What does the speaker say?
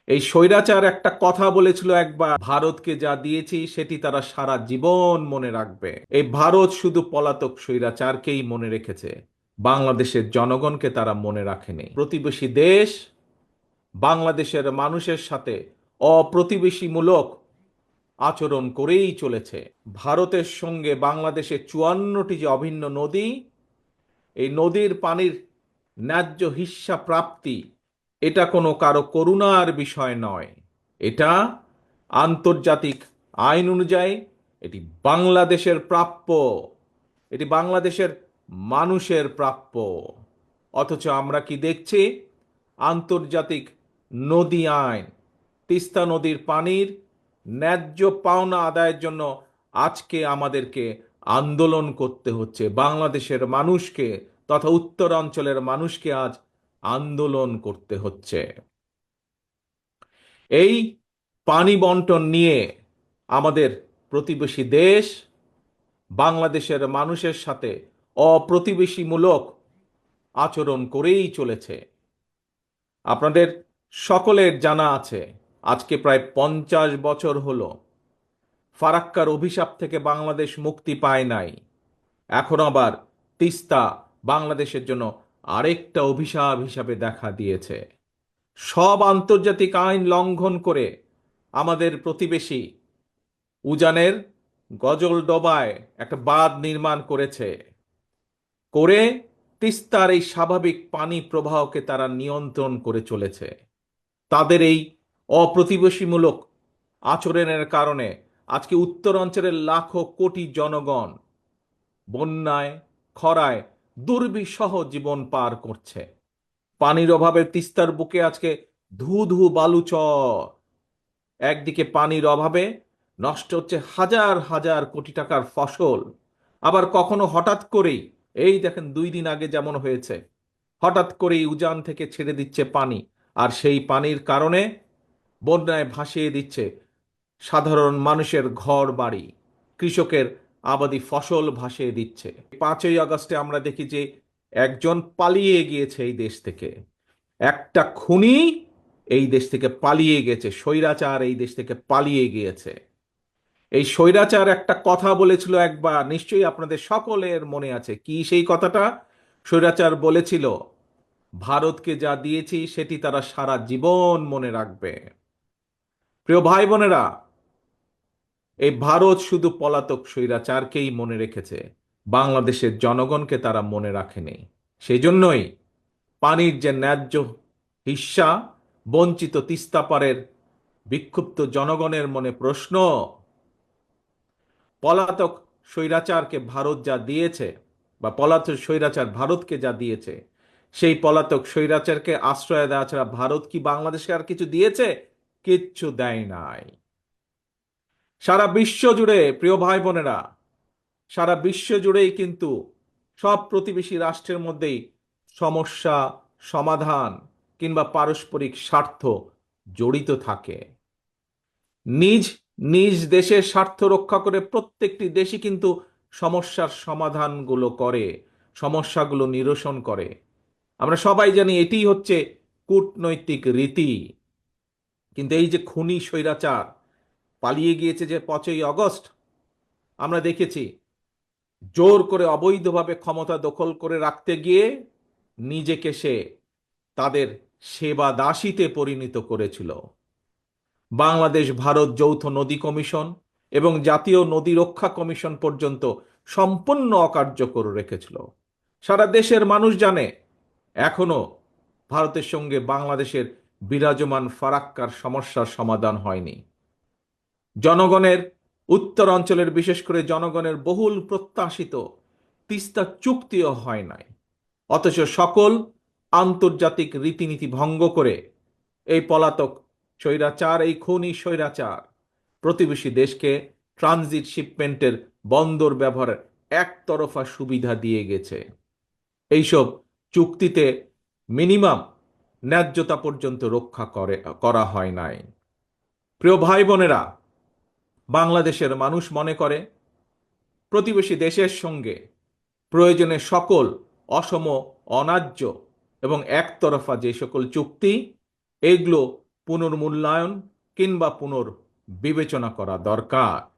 এই স্বৈরাচার একটা কথা বলেছিল একবার, ভারতকে যা দিয়েছি সেটি তারা সারা জীবন মনে রাখবে। এই ভারত শুধু পলাতক স্বৈরাচারকেই মনে রেখেছে, বাংলাদেশের জনগণকে তারা মনে রাখেনি। প্রতিবেশী দেশ বাংলাদেশের মানুষের সাথে অপ্রতিবেশীমূলক আচরণ করেই চলেছে। ভারতের সঙ্গে বাংলাদেশের 54টি যে অভিন্ন নদী, এই নদীর পানির ন্যায্য হিস্যা প্রাপ্তি এটা কোনো কারো করুণার বিষয় নয়। এটা আন্তর্জাতিক আইন অনুযায়ী এটি বাংলাদেশের প্রাপ্য, এটি বাংলাদেশের মানুষের প্রাপ্য। অথচ আমরা কি দেখছি? আন্তর্জাতিক নদী আইন, তিস্তা নদীর পানির ন্যায্য পাওনা আদায়ের জন্য আজকে আমাদেরকে আন্দোলন করতে হচ্ছে। বাংলাদেশের মানুষকে তথা উত্তরাঞ্চলের মানুষকে আজ আন্দোলন করতে হচ্ছে। এই পানি বন্টন নিয়ে আমাদের প্রতিবেশী দেশ বাংলাদেশের মানুষের সাথে অপ্রতিবেশীমূলক আচরণ করেই চলেছে। আপনাদের সকলের জানা আছে, আজকে প্রায় 50 বছর হলো ফারাক্কার অভিশাপ থেকে বাংলাদেশ মুক্তি পায় নাই। এখন আবার তিস্তা বাংলাদেশের জন্য আরেকটা অভিশাপ হিসাবে দেখা দিয়েছে। সব আন্তর্জাতিক আইন লঙ্ঘন করে আমাদের প্রতিবেশী উজানের গজলডোবায় একটা বাঁধ নির্মাণ করেছে, করে তিস্তার এই স্বাভাবিক পানি প্রবাহকে তারা নিয়ন্ত্রণ করে চলেছে। তাদের এই অপ্রতিবেশীমূলক আচরণের কারণে আজকে উত্তরাঞ্চলের লাখো কোটি জনগণ বন্যায়, খরায় দুর্বিষহ জীবন পার করছে। পানির অভাবে তিস্তার বুকে আজকে ধু ধু বালুচর। একদিকে পানির অভাবে নষ্ট হচ্ছে হাজার হাজার কোটি টাকার ফসল, আবার কখনো হঠাৎ করেই, এই দেখেন 2 দিন আগে যেমন হয়েছে, হঠাৎ করেই উজান থেকে ছেড়ে দিচ্ছে পানি, আর সেই পানির কারণে বন্যায় ভাসিয়ে দিচ্ছে সাধারণ মানুষের ঘর বাড়ি, কৃষকের আবাদি ফসল ভাসিয়ে দিচ্ছে। 5ই আগস্টে আমরা দেখি যে একজন পালিয়ে গিয়েছে এই দেশ থেকে, একটা খুনি এই দেশ থেকে পালিয়ে গেছে, স্বৈরাচার এই দেশ থেকে পালিয়ে গিয়েছে। এই স্বৈরাচার একটা কথা বলেছিল একবার, নিশ্চয়ই আপনাদের সকলের মনে আছে। কি সেই কথাটা? স্বৈরাচার বলেছিল, ভারতকে যা দিয়েছি সেটি তারা সারা জীবন মনে রাখবে। প্রিয় ভাই বোনেরা, এই ভারত শুধু পলাতক স্বৈরাচারকেই মনে রেখেছে, বাংলাদেশের জনগণকে তারা মনে রাখেনি। সেই জন্যই পানির যে ন্যায্য হিস্যা বঞ্চিত তিস্তাপারের বিক্ষুব্ধ জনগণের মনে প্রশ্ন, পলাতক স্বৈরাচারকে ভারত যা দিয়েছে, বা পলাতক স্বৈরাচার ভারতকে যা দিয়েছে, সেই পলাতক স্বৈরাচারকে আশ্রয় দেওয়া ছাড়া ভারত কি বাংলাদেশকে আর কিছু দিয়েছে? কিচ্ছু দেয় নাই। সারা বিশ্ব জুড়ে, প্রিয় ভাই বোনেরা, সারা বিশ্ব জুড়েই কিন্তু সব প্রতিবেশী রাষ্ট্রের মধ্যেই সমস্যা সমাধান কিংবা পারস্পরিক স্বার্থ জড়িত থাকে। নিজ নিজ দেশের স্বার্থ রক্ষা করে প্রত্যেকটি দেশই কিন্তু সমস্যার সমাধানগুলো করে, সমস্যাগুলো নিরসন করে। আমরা সবাই জানি এটি হচ্ছে কূটনৈতিক রীতি। কিন্তু এই যে খুনি স্বৈরাচার পালিয়ে গিয়েছে যে 5ই আগস্ট, আমরা দেখেছি জোর করে অবৈধভাবে ক্ষমতা দখল করে রাখতে গিয়ে নিজেকে সে তাদের সেবা দাসীতে পরিণত করেছিল। বাংলাদেশ ভারত যৌথ নদী কমিশন এবং জাতীয় নদী রক্ষা কমিশন পর্যন্ত সম্পূর্ণ অকার্যকর রেখেছিল। সারা দেশের মানুষ জানে এখনো ভারতের সঙ্গে বাংলাদেশের বিরাজমান ফারাক্কার সমস্যার সমাধান হয়নি। জনগণের, উত্তরাঞ্চলের বিশেষ করে জনগণের বহুল প্রত্যাশিত তিস্তা চুক্তিও হয় নাই। অথচ সকল আন্তর্জাতিক রীতিনীতি ভঙ্গ করে এই পলাতক স্বৈরাচার, এই খুনি স্বৈরাচার প্রতিবেশী দেশকে ট্রানজিট শিপমেন্টের বন্দর ব্যবহারের একতরফা সুবিধা দিয়ে গেছে। এইসব চুক্তিতে মিনিমাম ন্যায্যতা পর্যন্ত রক্ষা করা হয় নাই। প্রিয় ভাই বোনেরা, বাংলাদেশের মানুষ মনে করে প্রতিবেশী দেশের সঙ্গে প্রয়োজনে সকল অসম, অন্যায্য এবং একতরফা যে সকল চুক্তি, এগুলো পুনর্মূল্যায়ন কিংবা পুনর্বিবেচনা করা দরকার।